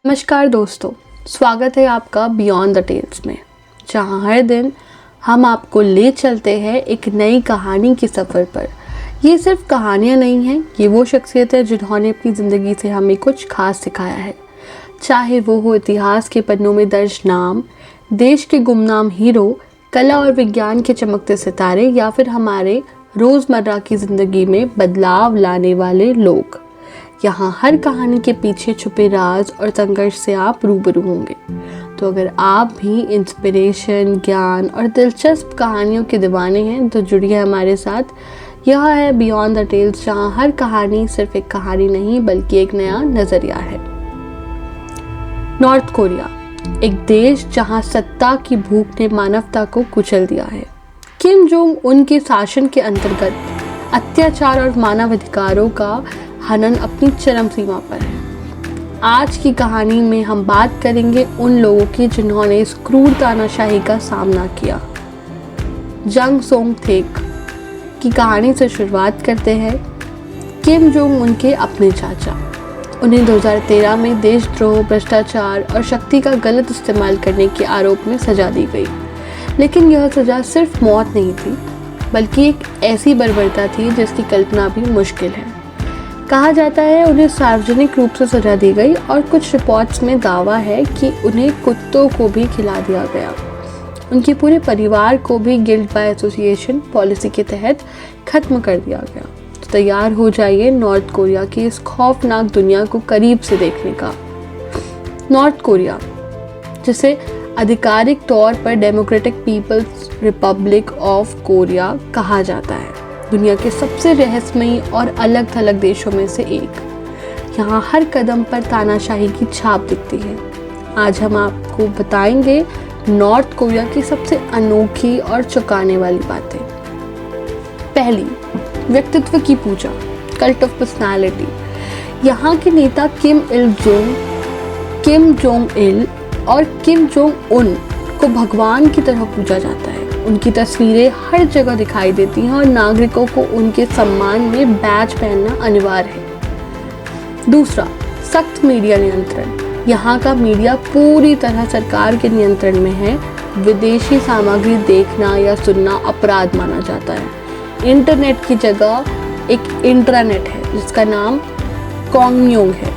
नमस्कार दोस्तों, स्वागत है आपका बियॉन्ड द टेल्स में, जहां हर दिन हम आपको ले चलते हैं एक नई कहानी के सफ़र पर। ये सिर्फ कहानियाँ नहीं हैं, ये वो शख्सियत है जिन्होंने अपनी ज़िंदगी से हमें कुछ खास सिखाया है। चाहे वो हो इतिहास के पन्नों में दर्ज नाम, देश के गुमनाम हीरो, कला और विज्ञान के चमकते सितारे, या फिर हमारे रोज़मर्रा की ज़िंदगी में बदलाव लाने वाले लोग। यहाँ हर कहानी के पीछे छुपे राज और संघर्ष से आप रूबरू होंगे। तो अगर आप भी इंस्पिरेशन, ज्ञान और दिलचस्प कहानियों के दीवाने हैं तो जुड़िए हमारे साथ। यह है बियॉन्ड द टेल्स, जहाँ हर कहानी सिर्फ एक कहानी नहीं बल्कि एक नया नज़रिया है। नॉर्थ कोरिया, एक देश जहाँ सत्ता की भूख ने मानवता को कुचल दिया है। किम जोंग उन के शासन के अंतर्गत अत्याचार और मानवाधिकारों का हनन अपनी चरम सीमा पर है। आज की कहानी में हम बात करेंगे उन लोगों की जिन्होंने इस क्रूर तानाशाही का सामना किया। जंग सोंग थेक की कहानी से शुरुआत करते हैं। किम जोंग उन के अपने चाचा। उन्हें 2013 में देशद्रोह, भ्रष्टाचार और शक्ति का गलत इस्तेमाल करने के आरोप में सजा दी गई। लेकिन यह सजा सिर्फ मौत नहीं थी, बल्कि एक ऐसी बर्बरता थी जिसकी कल्पना भी मुश्किल है। कहा जाता है उन्हें सार्वजनिक रूप से सजा दी गई और कुछ रिपोर्ट्स में दावा है कि उन्हें कुत्तों को भी खिला दिया गया। उनके पूरे परिवार को भी गिल्ट बाय एसोसिएशन पॉलिसी के तहत खत्म कर दिया गया। तो तैयार हो जाइए नॉर्थ कोरिया की इस खौफनाक दुनिया को करीब से देखने का। नॉर्थ कोरिया, जिसे आधिकारिक तौर पर Democratic People's Republic of Korea कहा जाता है, दुनिया के सबसे रहस्यमयी और अलग थलग देशों में से एक। यहाँ हर कदम पर तानाशाही की छाप दिखती है। आज हम आपको बताएंगे नॉर्थ कोरिया की सबसे अनोखी और चौंकाने वाली बातें। पहली, व्यक्तित्व की पूजा, कल्ट ऑफ पर्सनालिटी। यहाँ के नेता किम जोंग इल और किम जोंग उन को भगवान की तरह पूजा जाता है। उनकी तस्वीरें हर जगह दिखाई देती हैं और नागरिकों को उनके सम्मान में बैज पहनना अनिवार्य है। दूसरा, सख्त मीडिया नियंत्रण। यहाँ का मीडिया पूरी तरह सरकार के नियंत्रण में है। विदेशी सामग्री देखना या सुनना अपराध माना जाता है। इंटरनेट की जगह एक इंट्रानेट है जिसका नाम कोंगम्योंग है,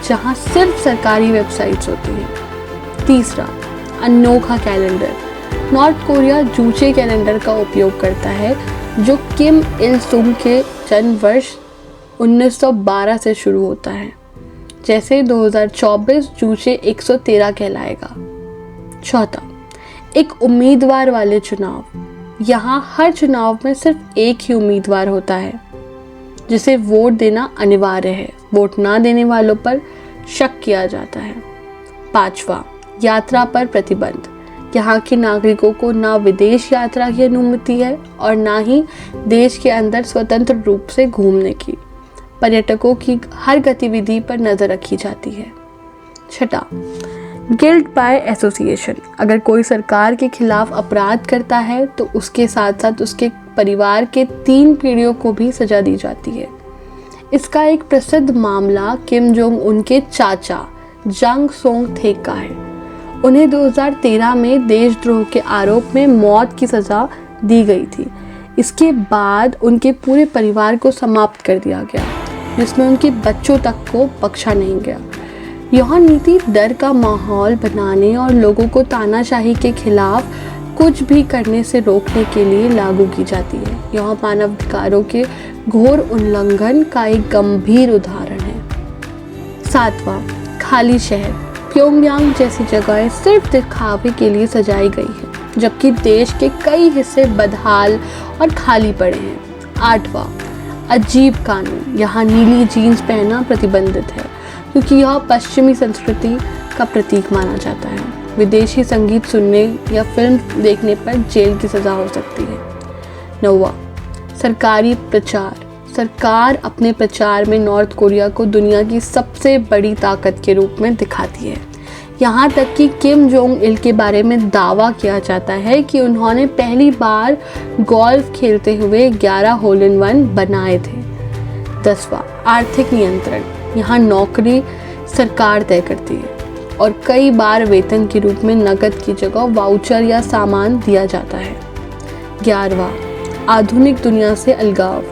जहाँ सिर्फ सरकारी वेबसाइट्स होती हैं। तीसरा, अनोखा calendar. North Korea Juche calendar का उपयोग करता है जो किम इल सुंग के जन्म वर्ष 1912 से शुरू होता है। जैसे 2024 जूचे 113 कहलाएगा। चौथा, एक उम्मीदवार वाले चुनाव। यहाँ हर चुनाव में सिर्फ एक ही उम्मीदवार होता है जिसे वोट देना अनिवार्य है। वोट ना देने वालों पर शक किया जाता है। पांचवा, यात्रा पर प्रतिबंध। यहाँ के नागरिकों को ना विदेश यात्रा की अनुमति है और ना ही देश के अंदर स्वतंत्र रूप से घूमने की। पर्यटकों की हर गतिविधि पर नज़र रखी जाती है। छठा, गिल्ट बाय एसोसिएशन। अगर कोई सरकार के खिलाफ अपराध करता है तो उसके साथ साथ उसके परिवार के 3 पीढ़ियों को भी सजा दी जाती है। इसका एक प्रसिद्ध मामला किम जोंग उन के चाचा जंग सोंग थेक का है। उन्हें 2013 में देशद्रोह के आरोप में मौत की सज़ा दी गई थी। इसके बाद उनके पूरे परिवार को समाप्त कर दिया गया, जिसमें उनके बच्चों तक को बख्शा नहीं गया। यह नीति डर का माहौल बनाने और लोगों को तानाशाही के खिलाफ कुछ भी करने से रोकने के लिए लागू की जाती है। यह मानवाधिकारों के घोर उल्लंघन का एक गंभीर उदाहरण है। सातवां, खाली शहर। प्योंगयांग जैसी जगहें सिर्फ दिखावे के लिए सजाई गई है, जबकि देश के कई हिस्से बदहाल और खाली पड़े हैं। आठवां, अजीब कानून। यहाँ नीली जीन्स पहनना प्रतिबंधित है क्योंकि यह पश्चिमी संस्कृति का प्रतीक माना जाता है। विदेशी संगीत सुनने या फिल्म देखने पर जेल की सज़ा हो सकती है। नौवां, सरकारी प्रचार। सरकार अपने प्रचार में नॉर्थ कोरिया को दुनिया की सबसे बड़ी ताकत के रूप में दिखाती है। यहाँ तक कि किम जोंग इल के बारे में दावा किया जाता है कि उन्होंने पहली बार गोल्फ खेलते हुए 11 होल इन वन बनाए थे। 10वां, आर्थिक नियंत्रण। यहाँ नौकरी सरकार तय करती है और कई बार वेतन के रूप में नकद की जगह वाउचर या सामान दिया जाता है। 11वां, आधुनिक दुनिया से अलगाव।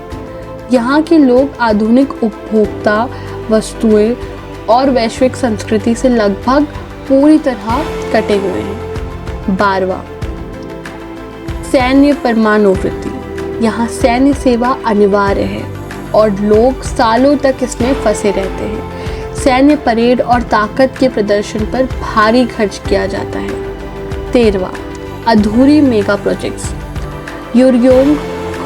यहाँ के लोग आधुनिक उपभोक्ता वस्तुएं और वैश्विक संस्कृति से लगभग पूरी तरह कटे हुए हैं। 12वां, सैन्य परमाणुवृत्ति। यहाँ सैन्य सेवा अनिवार्य है और लोग सालों तक इसमें फंसे रहते हैं। सैन्य परेड और ताकत के प्रदर्शन पर भारी खर्च किया जाता है। 13वां, अधूरी मेगा प्रोजेक्ट्स। यूरयोंग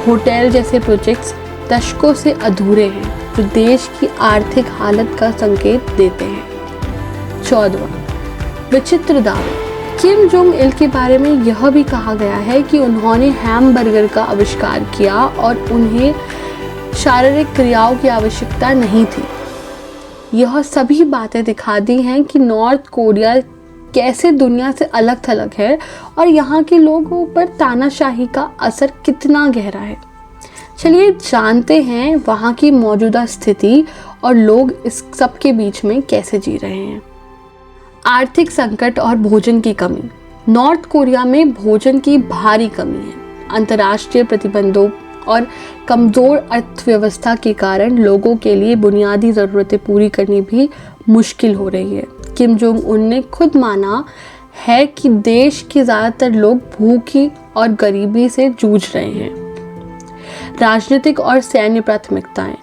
होटल जैसे प्रोजेक्ट्स दशकों से अधूरे हैं जो देश की आर्थिक हालत का संकेत देते हैं। 14वां, विचित्र दावे। किम जोंग इल के बारे में यह भी कहा गया है कि उन्होंने हैमबर्गर का आविष्कार किया और उन्हें शारीरिक क्रियाओं की आवश्यकता नहीं थी। यह सभी बातें दिखा दी हैं कि नॉर्थ कोरिया कैसे दुनिया से अलग थलग है और यहाँ के लोगों पर तानाशाही का असर कितना गहरा है। चलिए जानते हैं वहाँ की मौजूदा स्थिति और लोग इस सब के बीच में कैसे जी रहे हैं। आर्थिक संकट और भोजन की कमी। नॉर्थ कोरिया में भोजन की भारी कमी है। अंतर्राष्ट्रीय प्रतिबंधों और कमज़ोर अर्थव्यवस्था के कारण लोगों के लिए बुनियादी ज़रूरतें पूरी करनी भी मुश्किल हो रही है। किम जोंग उन ने खुद माना है कि देश के ज़्यादातर लोग भूखी और गरीबी से जूझ रहे हैं। राजनीतिक और सैन्य प्राथमिकताएं।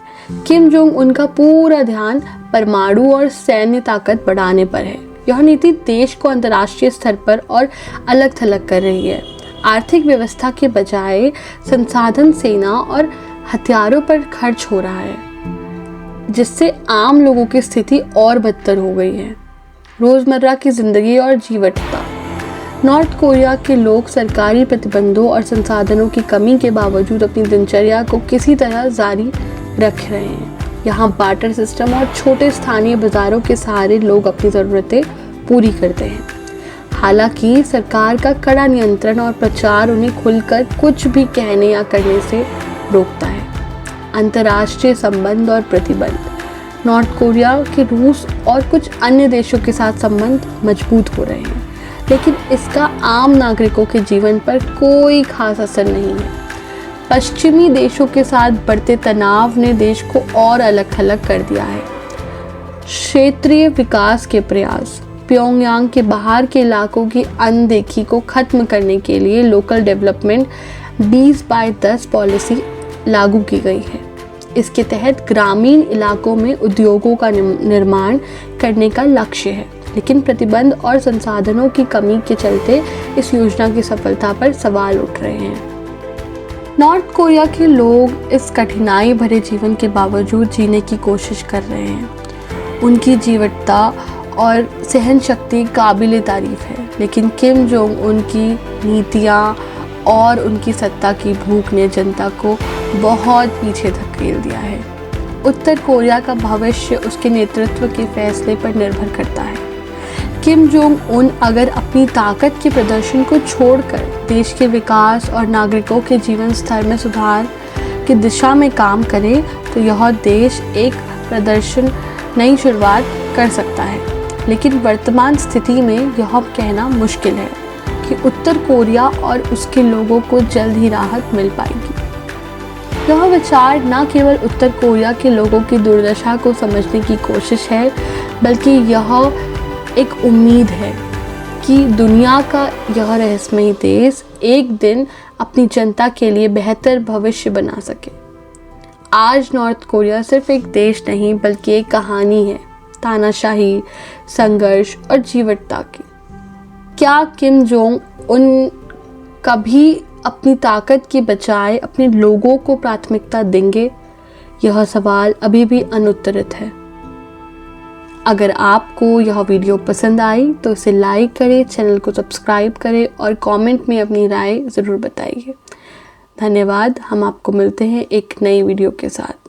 किम जोंग उनका पूरा ध्यान परमाणु और सैन्य ताकत बढ़ाने पर है। यह नीति देश को अंतर्राष्ट्रीय स्तर पर और अलग थलग कर रही है। आर्थिक व्यवस्था के बजाय संसाधन, सेना और हथियारों पर खर्च हो रहा है, जिससे आम लोगों की स्थिति और बदतर हो गई है। रोज़मर्रा की ज़िंदगी और जीवटता। नॉर्थ कोरिया के लोग सरकारी प्रतिबंधों और संसाधनों की कमी के बावजूद अपनी दिनचर्या को किसी तरह जारी रख रहे हैं। यहाँ बार्टर सिस्टम और छोटे स्थानीय बाज़ारों के सहारे लोग अपनी ज़रूरतें पूरी करते हैं। हालांकि सरकार का कड़ा नियंत्रण और प्रचार उन्हें खुलकर कुछ भी कहने या करने से रोकता है। अंतर्राष्ट्रीय संबंध और प्रतिबंध। नॉर्थ कोरिया के रूस और कुछ अन्य देशों के साथ संबंध मजबूत हो रहे हैं, लेकिन इसका आम नागरिकों के जीवन पर कोई खास असर नहीं है। पश्चिमी देशों के साथ बढ़ते तनाव ने देश को और अलग थलग कर दिया है। क्षेत्रीय विकास के प्रयास। प्योंगयांग के बाहर के इलाकों की अनदेखी को खत्म करने के लिए लोकल डेवलपमेंट 20/10 पॉलिसी लागू की गई है। इसके तहत ग्रामीण इलाकों में उद्योगों का निर्माण करने का लक्ष्य है, लेकिन प्रतिबंध और संसाधनों की कमी के चलते इस योजना की सफलता पर सवाल उठ रहे हैं। नॉर्थ कोरिया के लोग इस कठिनाई भरे जीवन के बावजूद जीने की कोशिश कर रहे हैं। उनकी जीवटता और सहन शक्ति काबिले तारीफ है, लेकिन किम जोंग उनकी नीतियाँ और उनकी सत्ता की भूख ने जनता को बहुत पीछे धकेल दिया है। उत्तर कोरिया का भविष्य उसके नेतृत्व के फैसले पर निर्भर करता है। किम जोंग उन अगर अपनी ताकत के प्रदर्शन को छोड़कर देश के विकास और नागरिकों के जीवन स्तर में सुधार की दिशा में काम करे तो यह देश एक प्रदर्शन नई शुरुआत कर सकता है। लेकिन वर्तमान स्थिति में यह कहना मुश्किल है कि उत्तर कोरिया और उसके लोगों को जल्द ही राहत मिल पाएगी। यह विचार न केवल उत्तर कोरिया के लोगों की दुर्दशा को समझने की कोशिश है, बल्कि यह एक उम्मीद है कि दुनिया का यह रहस्यमयी देश एक दिन अपनी जनता के लिए बेहतर भविष्य बना सके। आज नॉर्थ कोरिया सिर्फ एक देश नहीं बल्कि एक कहानी है, तानाशाही, संघर्ष और जीवटता की। क्या किम जोंग उन कभी अपनी ताकत के बजाय अपने लोगों को प्राथमिकता देंगे? यह सवाल अभी भी अनुत्तरित है। अगर आपको यह वीडियो पसंद आई तो इसे लाइक करें, चैनल को सब्सक्राइब करें और कमेंट में अपनी राय ज़रूर बताइए। धन्यवाद। हम आपको मिलते हैं एक नई वीडियो के साथ।